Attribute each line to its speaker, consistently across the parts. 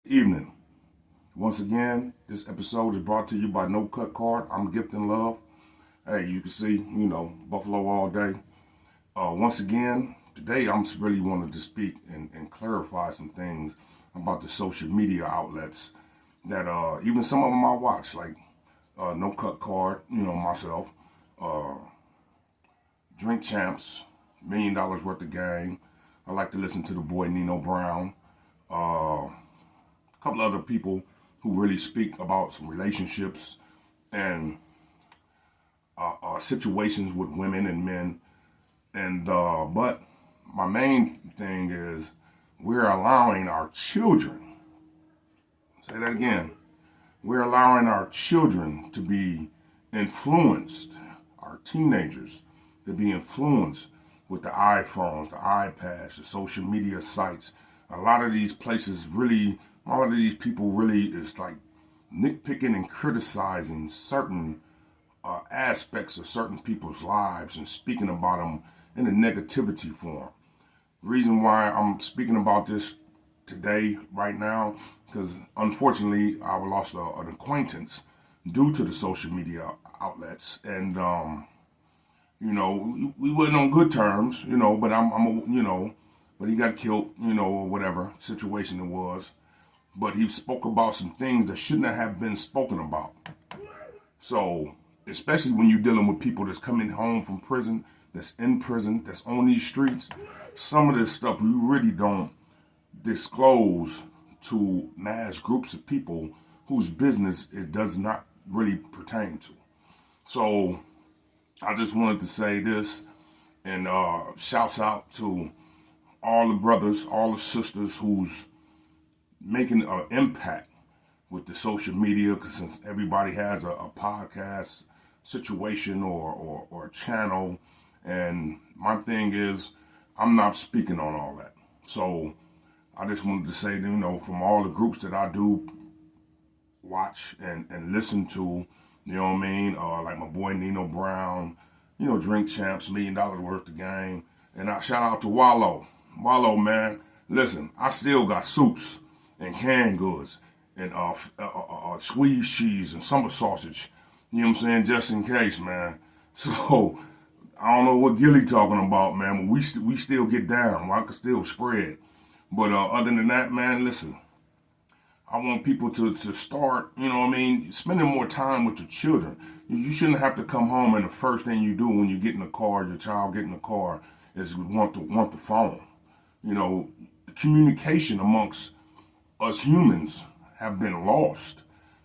Speaker 1: Evening. Once again, this episode is brought to you by No Cut Card. I'm Gifting Love. Hey, you can see, Buffalo all day. Once again, today I'm really wanted to speak and clarify some things about the social media outlets that even some of them I watch, like No Cut Card, myself, Drink Champs, $1 million worth of game. I like to listen to the boy Nino Brown. A couple other people who really speak about some relationships and situations with women and men. And but my main thing is we're allowing our children, say that again, we're allowing our children to be influenced, our teenagers to be influenced with the iPhones, the iPads, the social media sites. A lot of these places really, a lot of these people really is like nitpicking and criticizing certain aspects of certain people's lives and speaking about them in a negativity form. Reason why I'm speaking about this today, right now, because unfortunately I lost an acquaintance due to the social media outlets, and we wasn't on good terms, but but he got killed, or whatever situation it was. But he spoke about some things that shouldn't have been spoken about. So, especially when you're dealing with people that's coming home from prison, that's in prison, that's on these streets, some of this stuff we really don't disclose to mass groups of people whose business it does not really pertain to. So, I just wanted to say this, and shouts out to all the brothers, all the sisters who's making an impact with the social media, because since everybody has a podcast situation or a channel, and my thing is I'm not speaking on all that. So I just wanted to say, from all the groups that I do watch and listen to, like my boy Nino Brown, Drink Champs, $1 million worth of game. And I shout out to Wallow. Wallow, man, listen, I still got soups and canned goods and squeeze cheese and summer sausage, just in case, man. So I don't know what Gilly talking about, man, but we still get down. I can still spread. But other than that, man, listen, I want people to start, spending more time with your children. You shouldn't have to come home and the first thing you do when you get in the car, your child get in the car, is want the phone. The communication amongst us humans have been lost.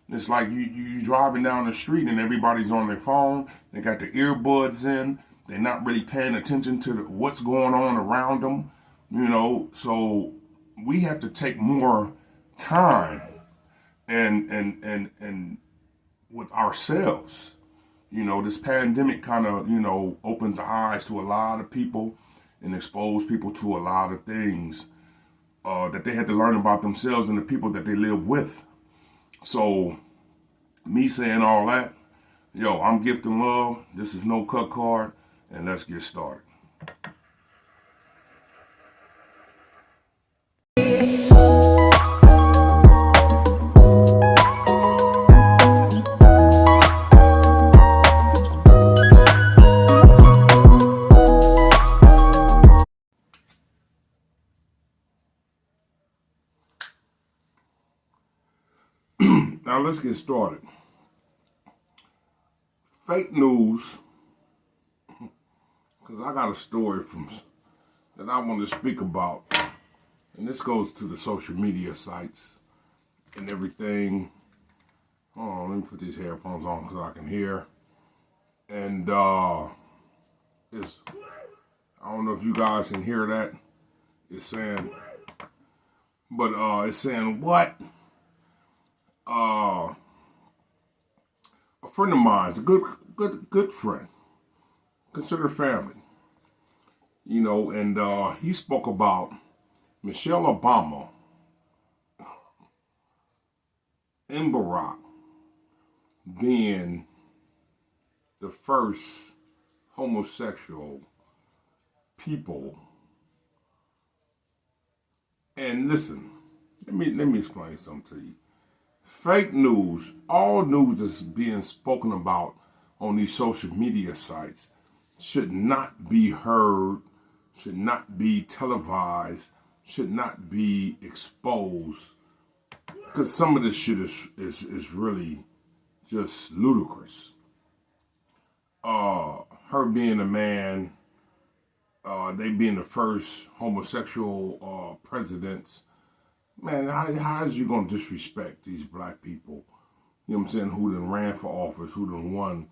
Speaker 1: It's like you driving down the street and everybody's on their phone. They got their earbuds in. They're not really paying attention to what's going on around them. So we have to take more time and with ourselves. This pandemic kind of, opened the eyes to a lot of people and exposed people to a lot of things that they had to learn about themselves and the people that they live with. So, me saying all that, I'm Gifting Love. This is No Cut Card, and let's get started. Now let's get started. Fake news, because I got a story that I want to speak about, and this goes to the social media sites and everything. Hold on, let me put these headphones on so I can hear. And it's, I don't know if you guys can hear that. It's saying, but it's saying what? A friend of mine, a good friend, considered family, and he spoke about Michelle Obama and Barack being the first homosexual people. And listen, Let me explain something to you. Fake news, all news that's being spoken about on these social media sites should not be heard, should not be televised, should not be exposed. Because some of this shit is really just ludicrous. Her being a man, they being the first homosexual presidents. Man, how is you gonna disrespect these black people? You know what I'm saying? Who done ran for office, who done won,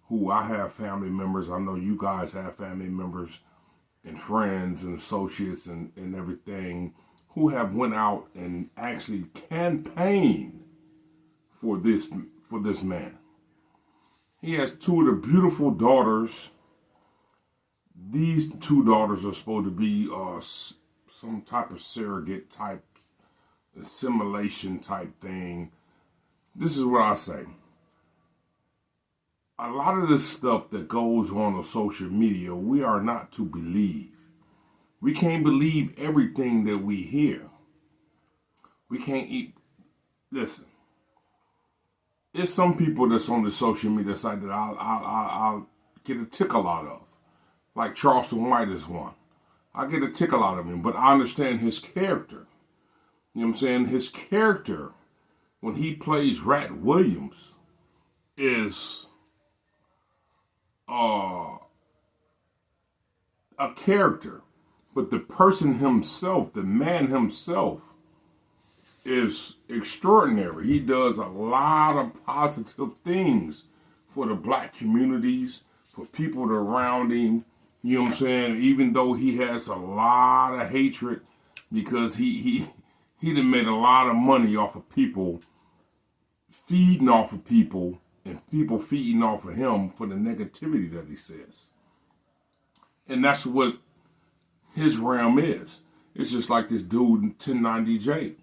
Speaker 1: who I have family members, I know you guys have family members and friends and associates and everything who have went out and actually campaigned for this man. He has two of the beautiful daughters. These two daughters are supposed to be some type of surrogate type, assimilation type thing. This is what I say. A lot of this stuff that goes on social media, we are not to believe. We can't believe everything that we hear. We can't eat. Listen, there's some people that's on the social media site that I'll get a tickle out of. Like Charleston White is one. I get a tickle out of him, but I understand his character. You know what I'm saying? His character, when he plays Rat Williams, is a character. But the person himself, the man himself, is extraordinary. He does a lot of positive things for the black communities, for people around him. You know what I'm saying? Even though he has a lot of hatred because he done made a lot of money off of people, feeding off of people, and people feeding off of him for the negativity that he says. And that's what his realm is. It's just like this dude 1090J.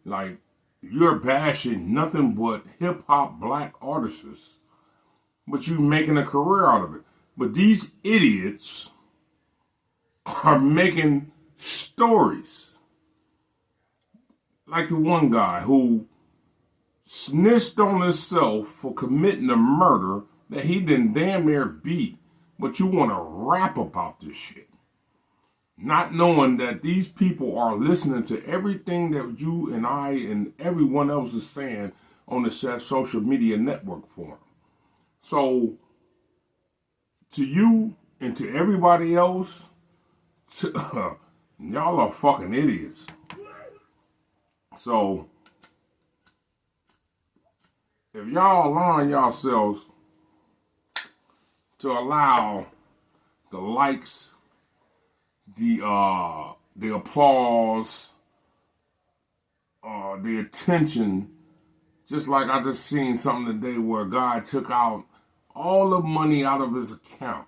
Speaker 1: Like, you're bashing nothing but hip-hop black artists, but you making a career out of it. But these idiots are making stories. Like the one guy who snitched on himself for committing a murder that he didn't damn near beat, but you want to rap about this shit. Not knowing that these people are listening to everything that you and I and everyone else is saying on the social media network forum. So, to you and to everybody else, y'all are fucking idiots. So, if y'all align yourselves to allow the likes, the applause, the attention, just like I just seen something today where a guy took out all the money out of his account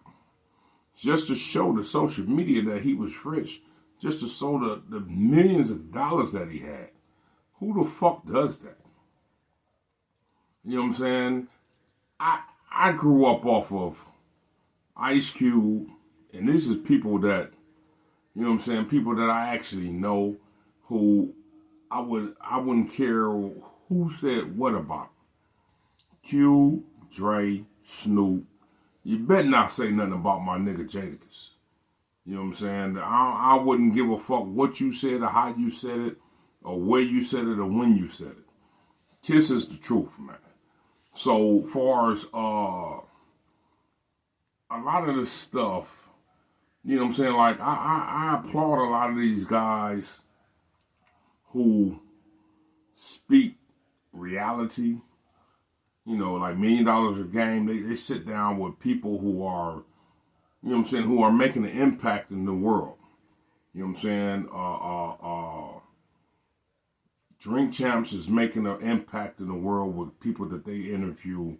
Speaker 1: just to show the social media that he was rich, just to show the millions of dollars that he had. Who the fuck does that? You know what I'm saying? I grew up off of Ice Cube, and this is people that, you know what I'm saying, people that I actually know who I wouldn't care who said what about. Q, Dre, Snoop. You better not say nothing about my nigga Jadakiss. You know what I'm saying? I wouldn't give a fuck what you said or how you said it or where you said it or when you said it. Kiss is the truth, man. So far as a lot of this stuff, you know what I'm saying? Like, I applaud a lot of these guys who speak reality. You know, like $1 Million a Game. They sit down with people who are, you know what I'm saying, who are making an impact in the world. You know what I'm saying? Drink Champs is making an impact in the world with people that they interview,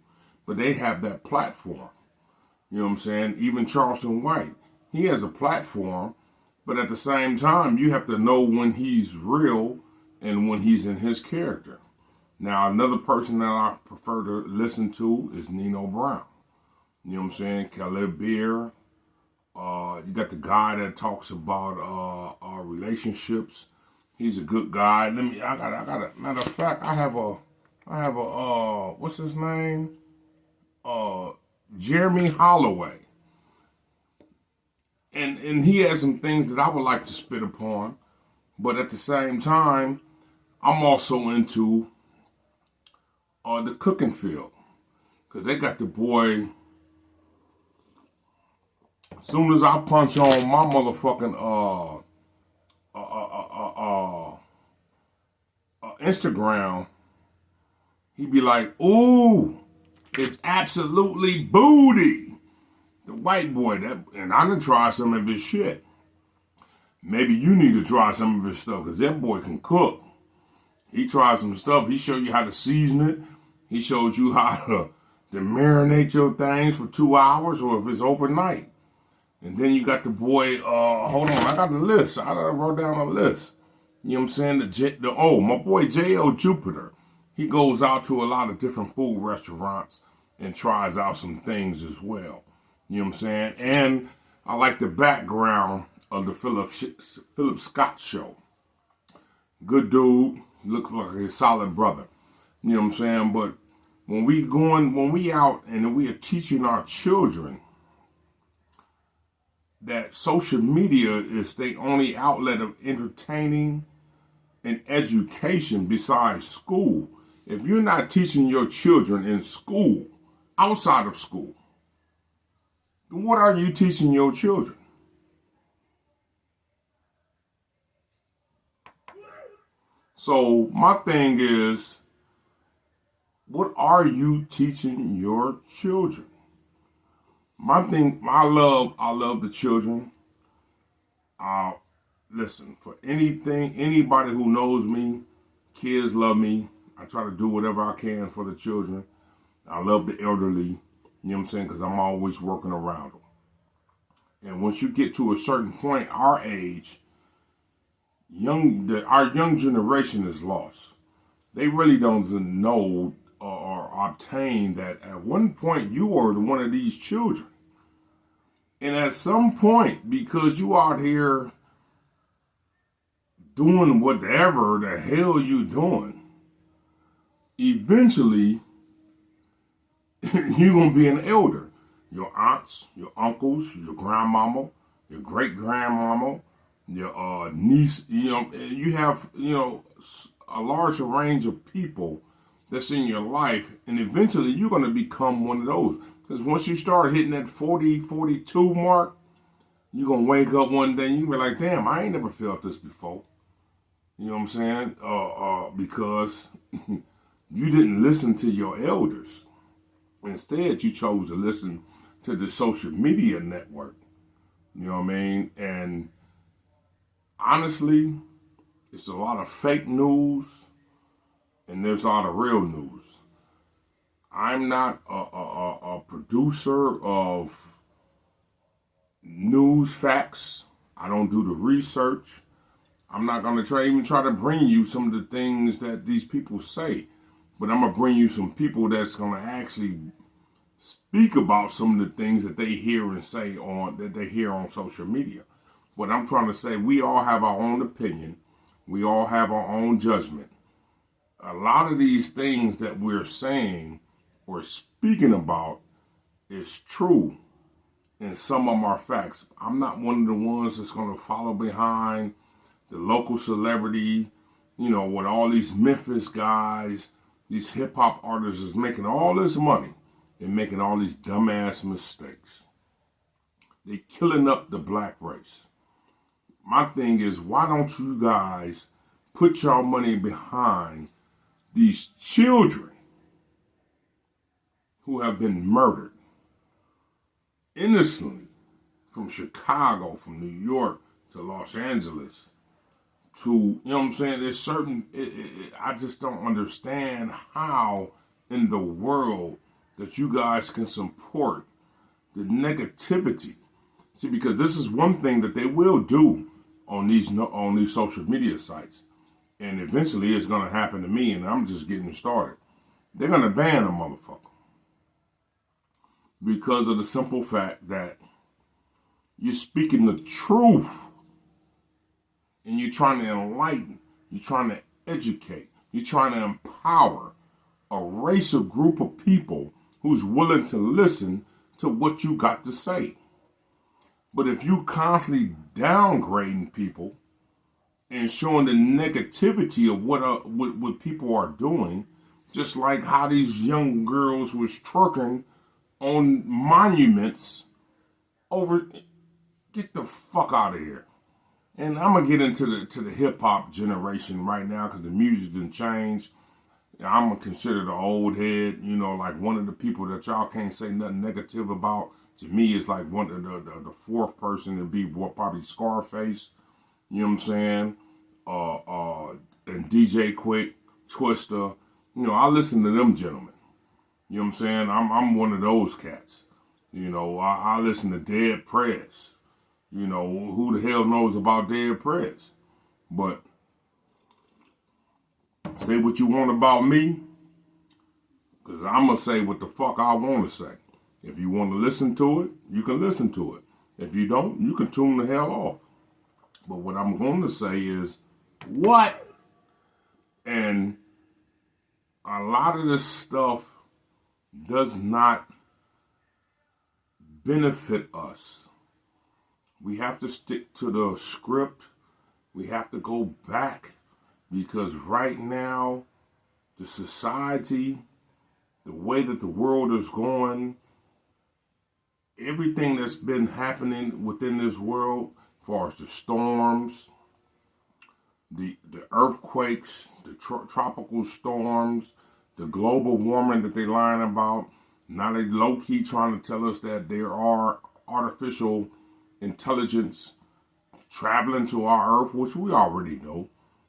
Speaker 1: but they have that platform. You know what I'm saying? Even Charleston White, he has a platform, but at the same time, you have to know when he's real and when he's in his character. Now, another person that I prefer to listen to is Nino Brown. You know what I'm saying? Caleb Beer. You got the guy that talks about relationships. He's a good guy. I got a, matter of fact, I have a, what's his name? Jeremy Holloway. And he has some things that I would like to spit upon. But at the same time, I'm also into the cooking field. Because they got the boy, as soon as I punch on my motherfucking Instagram, he be like, ooh, it's absolutely booty. The white boy, and I done tried some of his shit. Maybe you need to try some of his stuff, because that boy can cook. He tries some stuff. He show you how to season it. He shows you how to marinate your things for 2 hours, or if it's overnight. And then you got the boy, hold on, I got a list. I wrote down a list. You know what I'm saying? My boy J.L. Jupiter. He goes out to a lot of different food restaurants and tries out some things as well. You know what I'm saying? And I like the background of the Philip Scott show. Good dude. Looks like a solid brother. You know what I'm saying? But when we out and we are teaching our children that social media is the only outlet of entertaining and education besides school. If you're not teaching your children in school, outside of school, what are you teaching your children? So my thing is, what are you teaching your children? My thing, I love the children. Listen, for anybody who knows me, kids love me. I try to do whatever I can for the children. I love the elderly, you know what I'm saying, because I'm always working around them. And once you get to a certain point, our age, our young generation is lost. They really don't know or obtain that at one point you were one of these children. And at some point, because you out here doing whatever the hell you doing, eventually you're going to be an elder. Your aunts, your uncles, your grandmama, your great-grandmama, your niece, you have, a larger range of people that's in your life, and eventually you're going to become one of those. Because once you start hitting that 40, 42 mark, you're going to wake up one day and you'll be like, damn, I ain't never felt this before. You know what I'm saying? Because you didn't listen to your elders. Instead, you chose to listen to the social media network. You know what I mean? And honestly, it's a lot of fake news and there's a lot of real news. I'm not a producer of news facts. I don't do the research. I'm not going to even try to bring you some of the things that these people say. But I'm going to bring you some people that's going to actually speak about some of the things that they hear and say that they hear on social media. But I'm trying to say we all have our own opinion. We all have our own judgment. A lot of these things that we're saying or speaking about is true, and some of them are facts. I'm not one of the ones that's going to follow behind the local celebrity, with all these Memphis guys, these hip hop artists is making all this money and making all these dumbass mistakes. They're killing up the black race. My thing is, why don't you guys put your money behind these children who have been murdered innocently from Chicago, from New York to Los Angeles to, there's certain, I just don't understand how in the world that you guys can support the negativity. See, because this is one thing that they will do on these social media sites. And eventually it's going to happen to me, and I'm just getting started. They're going to ban a motherfucker. Because of the simple fact that you're speaking the truth and you're trying to enlighten. You're trying to educate. You're trying to empower a race or group of people who's willing to listen to what you got to say. But if you constantly downgrading people and showing the negativity of what people are doing, just like how these young girls was twerking on monuments over, get the fuck out of here. And I'm gonna get into the hip hop generation right now because the music didn't change. I'm gonna consider the old head, like one of the people that y'all can't say nothing negative about. To me, it's like one of the fourth person to be probably Scarface. You know what I'm saying? And DJ Quick, Twister. I listen to them gentlemen. You know what I'm saying? I'm one of those cats. I listen to Dead Prez. Who the hell knows about Dead Prez? But say what you want about me, because I'm going to say what the fuck I want to say. If you want to listen to it, you can listen to it. If you don't, you can tune the hell off. But what I'm going to say is, what? And a lot of this stuff does not benefit us. We have to stick to the script. We have to go back because right now, the society, the way that the world is going, everything that's been happening within this world, as far as the storms, the earthquakes, the tropical storms, the global warming that they lying about. Now they low-key trying to tell us that there are artificial intelligence traveling to our earth, which we already know.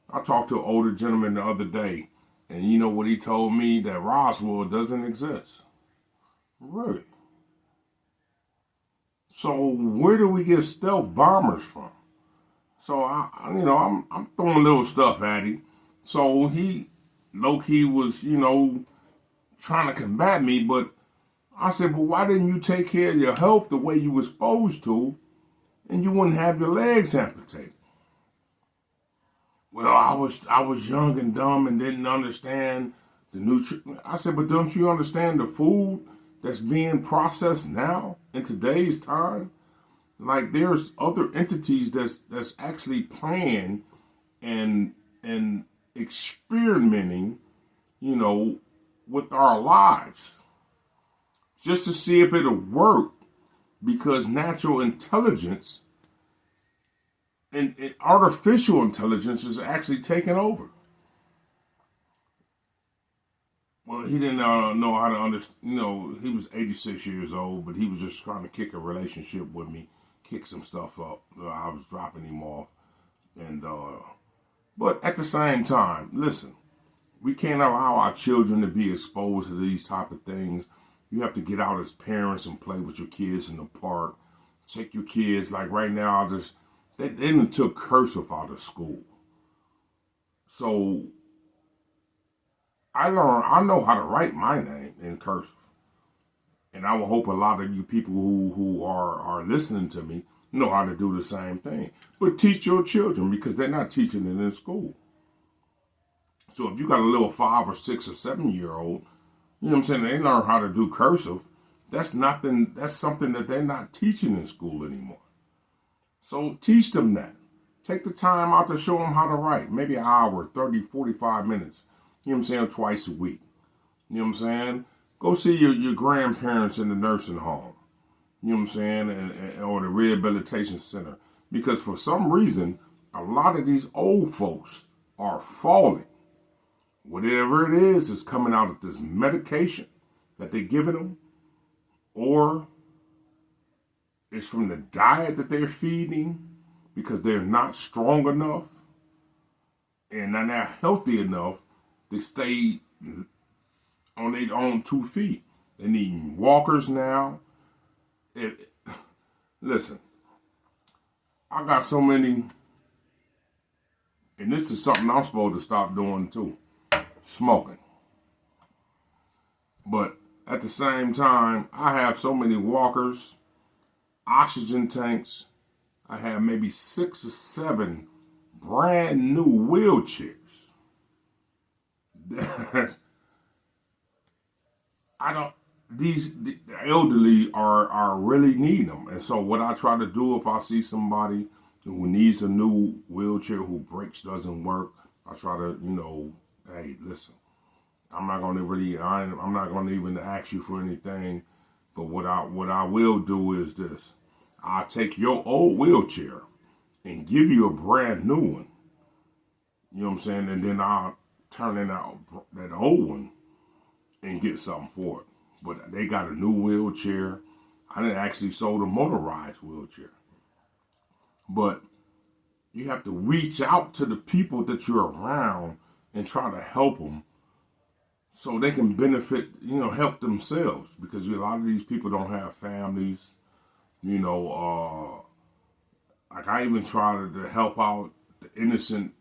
Speaker 1: I talked to an older gentleman the other day, and you know what he told me? That Roswell doesn't exist. Really? So where do we get stealth bombers from? So I'm throwing little stuff at him. So he low-key was, trying to combat me, but I said, well, why didn't you take care of your health the way you were supposed to, and you wouldn't have your legs amputated? Well, I was young and dumb and didn't understand the nutrition. I said, but don't you understand the food that's being processed now in today's time? Like there's other entities that's actually playing and experimenting, with our lives just to see if it'll work, because natural intelligence and artificial intelligence is actually taking over. Well, he didn't know how to understand. He was 86 years old, but he was just trying to kick a relationship with me, kick some stuff up. I was dropping him off, and but at the same time, listen, we can't allow our children to be exposed to these type of things. You have to get out as parents and play with your kids in the park. Take your kids. Like right now, they even took cursive out of school. So I know how to write my name in cursive. And I will hope a lot of you people who are listening to me know how to do the same thing. But teach your children, because they're not teaching it in school. So if you got a little 5 or 6 or 7 year old, you know what I'm saying, they learn how to do cursive. That's something that they're not teaching in school anymore. So teach them that. Take the time out to show them how to write. Maybe an hour, 30, 45 minutes. You know what I'm saying? Twice a week. You know what I'm saying? Go see your grandparents in the nursing home. You know what I'm saying? Or the rehabilitation center. Because for some reason, a lot of these old folks are falling. Whatever it is coming out of this medication that they're giving them, or it's from the diet that they're feeding because they're not strong enough and they're not healthy enough to stay on their own 2 feet. They need walkers now. Listen, I got so many, and this is something I'm supposed to stop doing too. Smoking. But at the same time, I have so many walkers, oxygen tanks. I have maybe 6 or 7 brand new wheelchairs. The elderly are really needing them. And so what I try to do if I see somebody who needs a new wheelchair, who brakes doesn't work, I try to, hey, listen, I'm not going to even ask you for anything. But what I will do is this. I'll take your old wheelchair and give you a brand new one. You know what I'm saying? And then I'll turn in that old one and get something for it. But they got a new wheelchair. I didn't actually sold a motorized wheelchair. But you have to reach out to the people that you're around and try to help them so they can benefit, help themselves. Because a lot of these people don't have families, like I even try to help out the innocent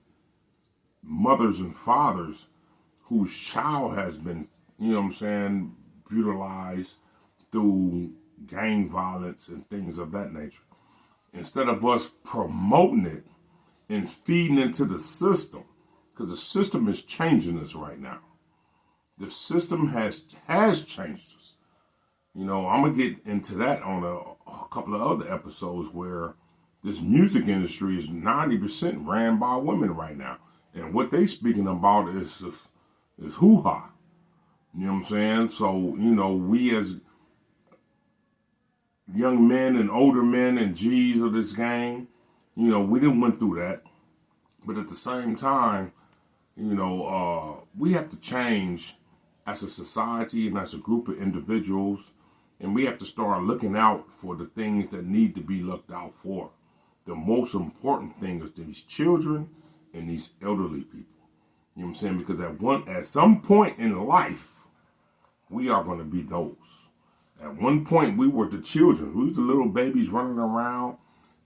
Speaker 1: mothers and fathers whose child has been, brutalized through gang violence and things of that nature. Instead of us promoting it and feeding into the system, because the system is changing us right now. The system has changed us. I'm going to get into that on a couple of other episodes where this music industry is 90% ran by women right now. And what they speaking about is hoo-ha. You know what I'm saying? So, we as young men and older men and G's of this game, we didn't went through that. But at the same time, we have to change as a society and as a group of individuals. And we have to start looking out for the things that need to be looked out for. The most important thing is these children and these elderly people. You know what I'm saying? Because at some point in life, we are going to be those. At one point, we were the children. We was the little babies running around,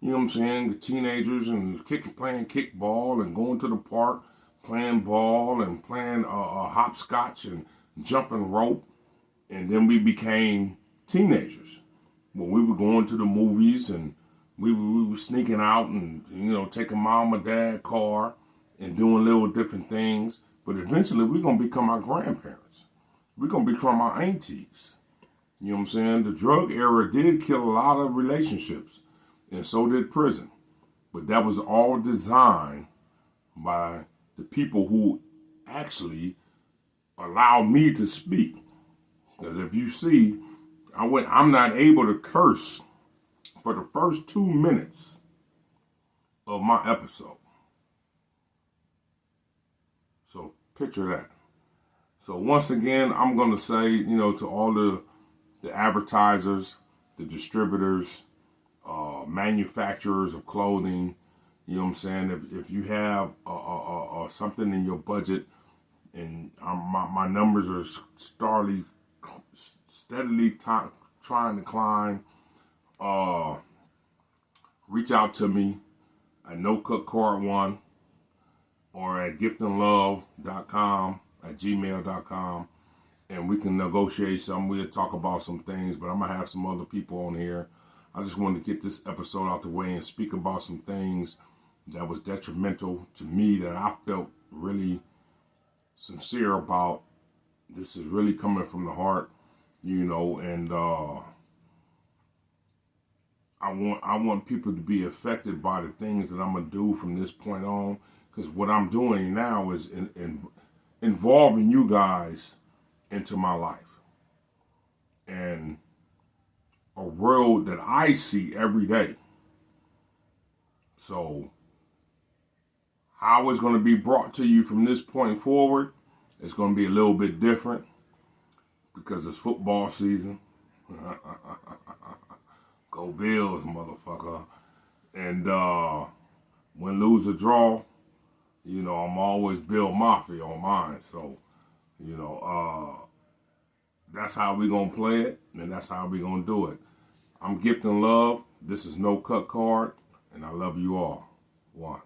Speaker 1: you know what I'm saying, the teenagers and playing kickball and going to the park, playing ball and playing hopscotch and jumping rope. And then we became teenagers. When we were going to the movies and we were sneaking out and, taking mom or dad car and doing little different things. But eventually, we're going to become our grandparents. We're going to become our aunties. You know what I'm saying? The drug era did kill a lot of relationships, and so did prison. But that was all designed by the people who actually allowed me to speak. Because if you see, I'm not able to curse for the first 2 minutes of my episode. So picture that. So once again, I'm going to say, to all the advertisers, the distributors, manufacturers of clothing, you know what I'm saying? If you have something in your budget, and my numbers are steadily trying to climb, reach out to me at NoCutCard1 or at giftandlove.com. at gmail.com, and we can negotiate something. We'll talk about some things, but I'm going to have some other people on here. I just wanted to get this episode out the way and speak about some things that was detrimental to me that I felt really sincere about. This is really coming from the heart, and I want people to be affected by the things that I'm going to do from this point on, because what I'm doing now is involving you guys into my life and a world that I see every day. So how it's going to be brought to you from this point forward, it's going to be a little bit different because it's football season. Go Bills, motherfucker. And win, lose, or draw, I'm always Bill Mafia on mine. So, that's how we going to play it, and that's how we going to do it. I'm Gift and Love. This is No Cut Card, and I love you all. One.